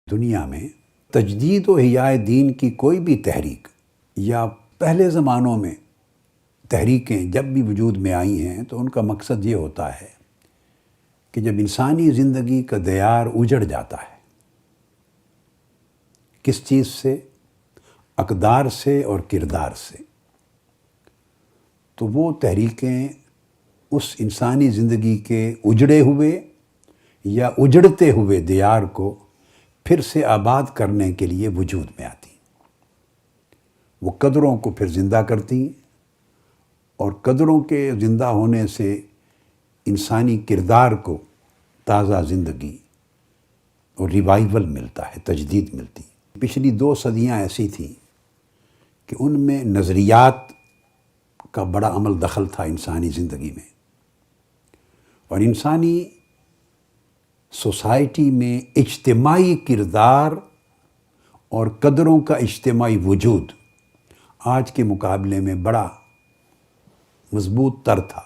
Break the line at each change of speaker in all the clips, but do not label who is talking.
دنیا میں تجدید و احیاء دین کی کوئی بھی تحریک یا پہلے زمانوں میں تحریکیں جب بھی وجود میں آئی ہیں تو ان کا مقصد یہ ہوتا ہے کہ جب انسانی زندگی کا دیار اجڑ جاتا ہے، کس چیز سے؟ اقدار سے اور کردار سے، تو وہ تحریکیں اس انسانی زندگی کے اجڑے ہوئے یا اجڑتے ہوئے دیار کو پھر سے آباد کرنے کے لیے وجود میں آتی، وہ قدروں کو پھر زندہ کرتی، اور قدروں کے زندہ ہونے سے انسانی کردار کو تازہ زندگی اور ریوائیول ملتا ہے، تجدید ملتی۔ پچھلی 2 صدیاں ایسی تھیں کہ ان میں نظریات کا بڑا عمل دخل تھا انسانی زندگی میں، اور انسانی سوسائٹی میں اجتماعی کردار اور قدروں کا اجتماعی وجود آج کے مقابلے میں بڑا مضبوط تر تھا،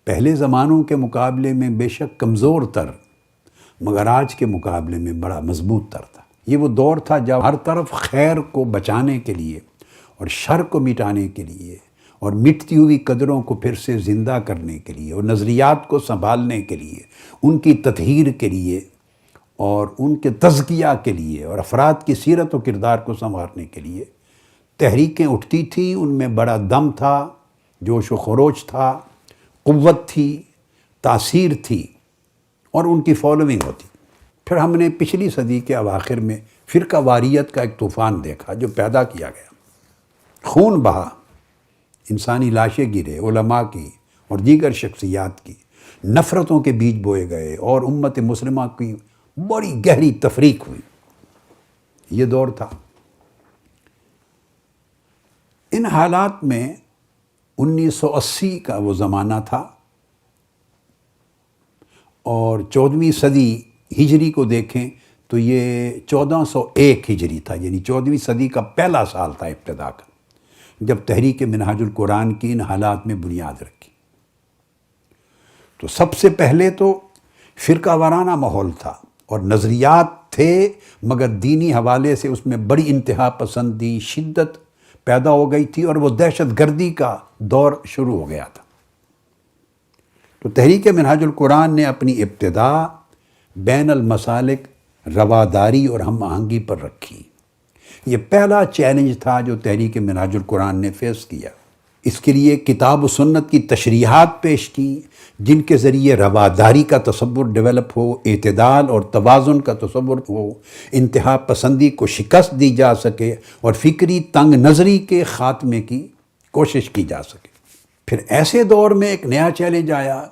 پہلے زمانوں کے مقابلے میں بے شک کمزور تر، مگر آج کے مقابلے میں بڑا مضبوط تر تھا۔ یہ وہ دور تھا جب ہر طرف خیر کو بچانے کے لیے اور شر کو مٹانے کے لیے اور مٹتی ہوئی قدروں کو پھر سے زندہ کرنے کے لیے اور نظریات کو سنبھالنے کے لیے، ان کی تطہیر کے لیے اور ان کے تزکیہ کے لیے اور افراد کی سیرت و کردار کو سنوارنے کے لیے تحریکیں اٹھتی تھیں۔ ان میں بڑا دم تھا، جوش و خروش تھا، قوت تھی، تاثیر تھی، اور ان کی فالوئنگ ہوتی۔ پھر ہم نے پچھلی صدی کے اواخر میں فرقہ واریت کا ایک طوفان دیکھا جو پیدا کیا گیا، خون بہا، انسانی لاشیں گرے، علماء کی اور دیگر شخصیات کی، نفرتوں کے بیج بوئے گئے اور امت مسلمہ کی بڑی گہری تفریق ہوئی۔ یہ دور تھا۔ ان حالات میں 1980 کا وہ زمانہ تھا، اور 14ویں صدی ہجری کو دیکھیں تو یہ 1401 ہجری تھا، یعنی 14ویں صدی کا پہلا سال تھا ابتدا کا، جب تحریک منہاج القرآن کی ان حالات میں بنیاد رکھی۔ تو سب سے پہلے تو فرقہ وارانہ ماحول تھا اور نظریات تھے، مگر دینی حوالے سے اس میں بڑی انتہا پسندی، شدت پیدا ہو گئی تھی، اور وہ دہشت گردی کا دور شروع ہو گیا تھا۔ تو تحریک منہاج القرآن نے اپنی ابتدا بین المسالک، رواداری اور ہم آہنگی پر رکھی۔ یہ پہلا چیلنج تھا جو تحریک منہاج القرآن نے فیس کیا۔ اس کے لیے کتاب و سنت کی تشریحات پیش کی جن کے ذریعے رواداری کا تصور ڈیولپ ہو، اعتدال اور توازن کا تصور ہو، انتہا پسندی کو شکست دی جا سکے اور فکری تنگ نظری کے خاتمے کی کوشش کی جا سکے۔ پھر ایسے دور میں ایک نیا چیلنج آیا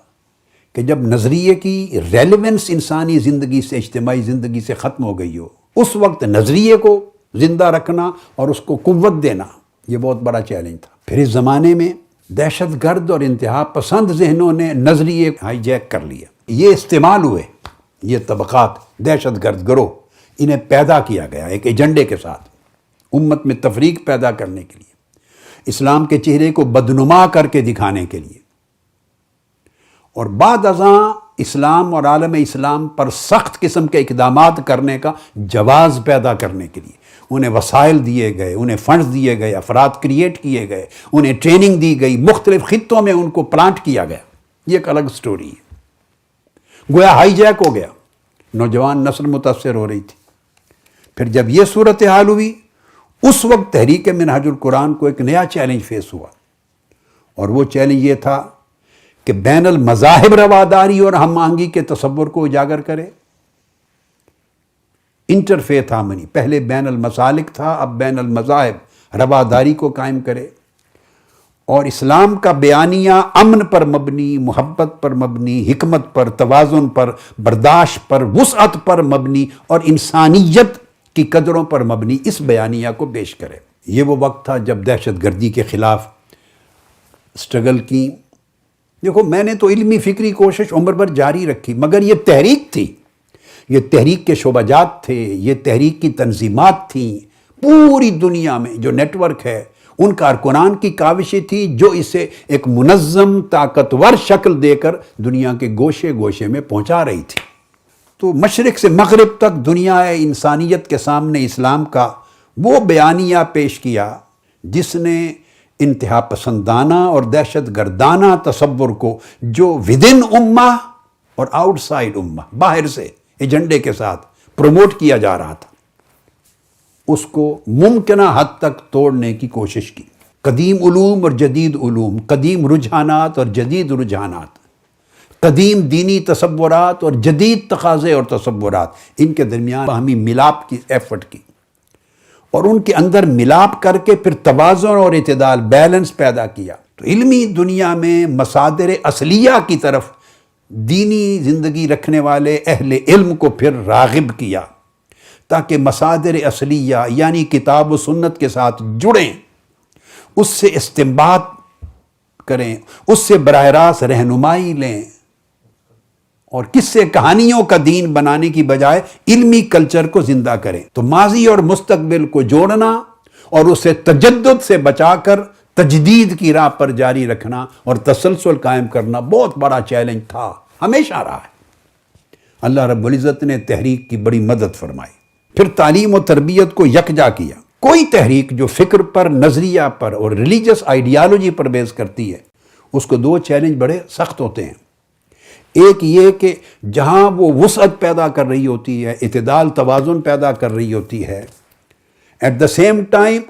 کہ جب نظریے کی ریلیونس انسانی زندگی سے، اجتماعی زندگی سے ختم ہو گئی ہو، اس وقت نظریے کو زندہ رکھنا اور اس کو قوت دینا یہ بہت بڑا چیلنج تھا۔ پھر اس زمانے میں دہشت گرد اور انتہا پسند ذہنوں نے نظریے ہائی جیک کر لیا، یہ استعمال ہوئے، یہ طبقات دہشت گرد گروہ، انہیں پیدا کیا گیا ایک ایجنڈے کے ساتھ، امت میں تفریق پیدا کرنے کے لیے، اسلام کے چہرے کو بدنما کر کے دکھانے کے لیے، اور بعد ازاں اسلام اور عالم اسلام پر سخت قسم کے اقدامات کرنے کا جواز پیدا کرنے کے لیے انہیں وسائل دیے گئے، انہیں فنڈز دیے گئے، افراد کریٹ کیے گئے، انہیں ٹریننگ دی گئی، مختلف خطوں میں ان کو پلانٹ کیا گیا۔ یہ ایک الگ سٹوری ہے، گویا ہائی جیک ہو گیا، نوجوان نسل متاثر ہو رہی تھی۔ پھر جب یہ صورتحال ہوئی، اس وقت تحریک منہاج القرآن کو ایک نیا چیلنج فیس ہوا، اور وہ چیلنج یہ تھا کہ بین المذاہب رواداری اور ہم آہنگی کے تصور کو اجاگر کرے۔ انٹرفیتھ ہارمنی، پہلے بین المسالک تھا، اب بین المذاہب رواداری کو قائم کرے، اور اسلام کا بیانیہ امن پر مبنی، محبت پر مبنی، حکمت پر، توازن پر، برداشت پر، وسعت پر مبنی اور انسانیت کی قدروں پر مبنی اس بیانیہ کو پیش کرے۔ یہ وہ وقت تھا جب دہشت گردی کے خلاف سٹرگل کی۔ دیکھو، میں نے تو علمی فکری کوشش عمر بھر جاری رکھی، مگر یہ تحریک تھی، یہ تحریک کے شعبہ جات تھے، یہ تحریک کی تنظیمات تھیں، پوری دنیا میں جو نیٹ ورک ہے ان کارکنان کی کاوشیں تھی جو اسے ایک منظم طاقتور شکل دے کر دنیا کے گوشے گوشے میں پہنچا رہی تھی۔ تو مشرق سے مغرب تک دنیا انسانیت کے سامنے اسلام کا وہ بیانیہ پیش کیا جس نے انتہا پسندانہ اور دہشت گردانہ تصور کو جو ودن امہ اور آؤٹ سائڈ امہ باہر سے ایجنڈے کے ساتھ پروموٹ کیا جا رہا تھا، اس کو ممکنہ حد تک توڑنے کی کوشش کی۔ قدیم علوم اور جدید علوم، قدیم رجحانات اور جدید رجحانات، قدیم دینی تصورات اور جدید تقاضے اور تصورات، ان کے درمیان باہمی ملاپ کی ایفرٹ کی اور ان کے اندر ملاپ کر کے پھر توازن اور اعتدال، بیلنس پیدا کیا۔ تو علمی دنیا میں مصادر اصلیہ کی طرف دینی زندگی رکھنے والے اہل علم کو پھر راغب کیا تاکہ مصادر اصلیہ یعنی کتاب و سنت کے ساتھ جڑیں، اس سے استنباط کریں، اس سے براہ راست رہنمائی لیں اور قصے کہانیوں کا دین بنانے کی بجائے علمی کلچر کو زندہ کریں۔ تو ماضی اور مستقبل کو جوڑنا اور اسے تجدد سے بچا کر تجدید کی راہ پر جاری رکھنا اور تسلسل قائم کرنا بہت بڑا چیلنج تھا، ہمیشہ رہا ہے۔ اللہ رب العزت نے تحریک کی بڑی مدد فرمائی، پھر تعلیم و تربیت کو یکجا کیا۔ کوئی تحریک جو فکر پر، نظریہ پر اور ریلیجس آئیڈیالوجی پر بیس کرتی ہے، اس کو دو چیلنج بڑے سخت ہوتے ہیں۔ ایک یہ کہ جہاں وہ وسعت پیدا کر رہی ہوتی ہے، اعتدال توازن پیدا کر رہی ہوتی ہے، ایٹ دا سیم ٹائم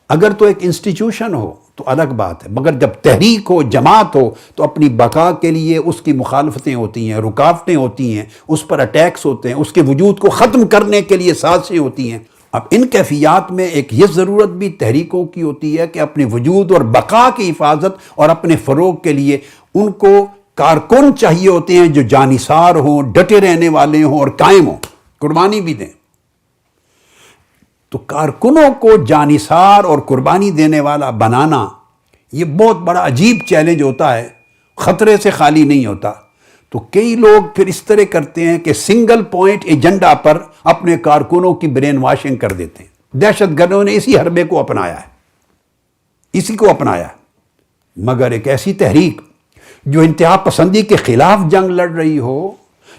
اگر تو ایک انسٹیٹیوشن ہو تو الگ بات ہے، مگر جب تحریک ہو، جماعت ہو، تو اپنی بقا کے لیے اس کی مخالفتیں ہوتی ہیں، رکاوٹیں ہوتی ہیں، اس پر اٹیکس ہوتے ہیں، اس کے وجود کو ختم کرنے کے لیے سازشیں ہوتی ہیں۔ اب ان کیفیات میں ایک یہ ضرورت بھی تحریکوں کی ہوتی ہے کہ اپنے وجود اور بقا کی حفاظت اور اپنے فروغ کے لیے ان کو کارکن چاہیے ہوتے ہیں جو جانثار ہوں، ڈٹے رہنے والے ہوں اور قائم ہوں، قربانی بھی دیں۔ تو کارکنوں کو جانثار اور قربانی دینے والا بنانا یہ بہت بڑا عجیب چیلنج ہوتا ہے، خطرے سے خالی نہیں ہوتا۔ تو کئی لوگ پھر اس طرح کرتے ہیں کہ سنگل پوائنٹ ایجنڈا پر اپنے کارکنوں کی برین واشنگ کر دیتے ہیں۔ دہشت گردوں نے اسی حربے کو اپنایا ہے، اسی کو اپنایا ہے۔ مگر ایک ایسی تحریک جو انتہا پسندی کے خلاف جنگ لڑ رہی ہو،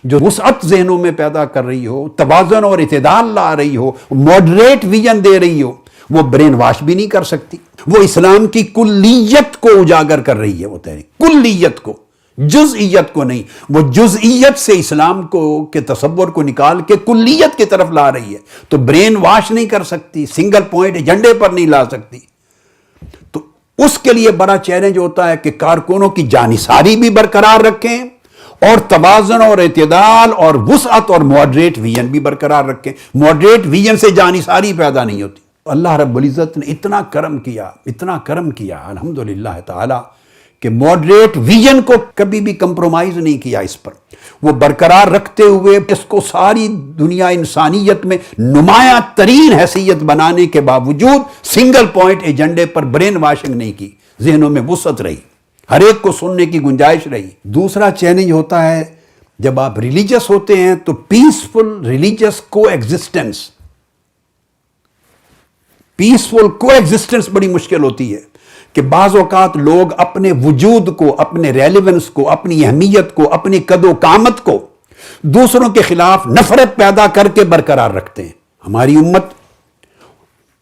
جو وسعت ذہنوں میں پیدا کر رہی ہو، توازن اور اعتدال لا رہی ہو، ماڈریٹ ویژن دے رہی ہو، وہ برین واش بھی نہیں کر سکتی۔ وہ اسلام کی کلیت کو اجاگر کر رہی ہے، وہ تحریک کلیت کو، جزئیت کو نہیں۔ وہ جزئیت سے اسلام کو کے تصور کو نکال کے کلیت کی طرف لا رہی ہے، تو برین واش نہیں کر سکتی، سنگل پوائنٹ ایجنڈے پر نہیں لا سکتی۔ تو اس کے لیے بڑا چیلنج ہوتا ہے کہ کارکنوں کی جانثاری بھی برقرار رکھیں اور توازن اور اعتدال اور وسعت اور ماڈریٹ ویژن بھی برقرار رکھیں۔ ماڈریٹ ویژن سے جانثاری پیدا نہیں ہوتی۔ اللہ رب العزت نے اتنا کرم کیا الحمدللہ تعالی کہ ماڈریٹ ویژن کو کبھی بھی کمپرومائز نہیں کیا، اس پر وہ برقرار رکھتے ہوئے اس کو ساری دنیا انسانیت میں نمایاں ترین حیثیت بنانے کے باوجود سنگل پوائنٹ ایجنڈے پر برین واشنگ نہیں کی، ذہنوں میں وسعت رہی، ہر ایک کو سننے کی گنجائش رہی۔ دوسرا چیلنج ہوتا ہے جب آپ ریلیجس ہوتے ہیں تو پیسفل ریلیجس کو ایگزسٹنس بڑی مشکل ہوتی ہے کہ بعض اوقات لوگ اپنے وجود کو، اپنے ریلیونس کو، اپنی اہمیت کو، اپنی قد و قامت کو دوسروں کے خلاف نفرت پیدا کر کے برقرار رکھتے ہیں۔ ہماری امت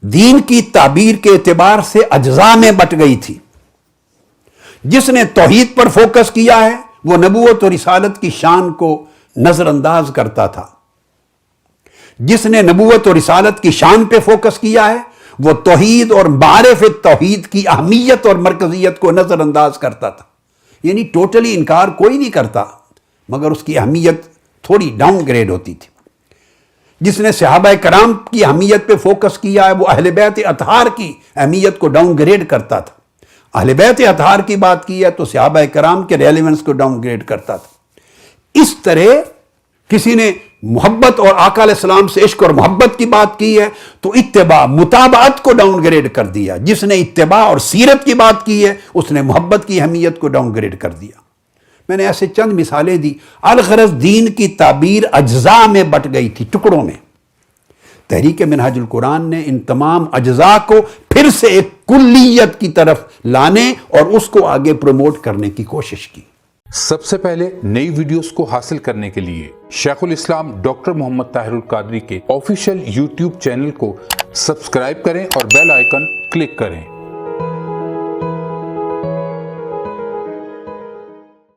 دین کی تعبیر کے اعتبار سے اجزاء میں بٹ گئی تھی۔ جس نے توحید پر فوکس کیا ہے وہ نبوت اور رسالت کی شان کو نظر انداز کرتا تھا، جس نے نبوت اور رسالت کی شان پہ فوکس کیا ہے وہ توحید اور معرفت توحید کی اہمیت اور مرکزیت کو نظر انداز کرتا تھا۔ یعنی ٹوٹلی انکار کوئی نہیں کرتا، مگر اس کی اہمیت تھوڑی ڈاؤن گریڈ ہوتی تھی۔ جس نے صحابہ کرام کی اہمیت پہ فوکس کیا ہے وہ اہل بیت اطہار کی اہمیت کو ڈاؤن گریڈ کرتا تھا۔ اہل بیت اطہار کی بات کی ہے تو صحابہ کرام کے ریلیونس کو ڈاؤن گریڈ کرتا تھا۔ اس طرح کسی نے محبت اور آقا علیہ السلام سے عشق اور محبت کی بات کی ہے تو اتباع متابعت کو ڈاؤن گریڈ کر دیا۔ جس نے اتباع اور سیرت کی بات کی ہے اس نے محبت کی اہمیت کو ڈاؤن گریڈ کر دیا۔ میں نے ایسے چند مثالیں دی۔ الغرض دین کی تعبیر اجزاء میں بٹ گئی تھی، ٹکڑوں میں۔ تحریک منہاج القرآن نے ان تمام اجزاء کو پھر سے ایک کلیت کی طرف لانے اور اس کو آگے پروموٹ کرنے کی کوشش کی۔
سب سے پہلے نئی ویڈیوز کو حاصل کرنے کے لیے شیخ الاسلام ڈاکٹر محمد طاہر القادری کے آفیشیل یوٹیوب چینل کو سبسکرائب کریں اور بیل آئیکن کلک کریں۔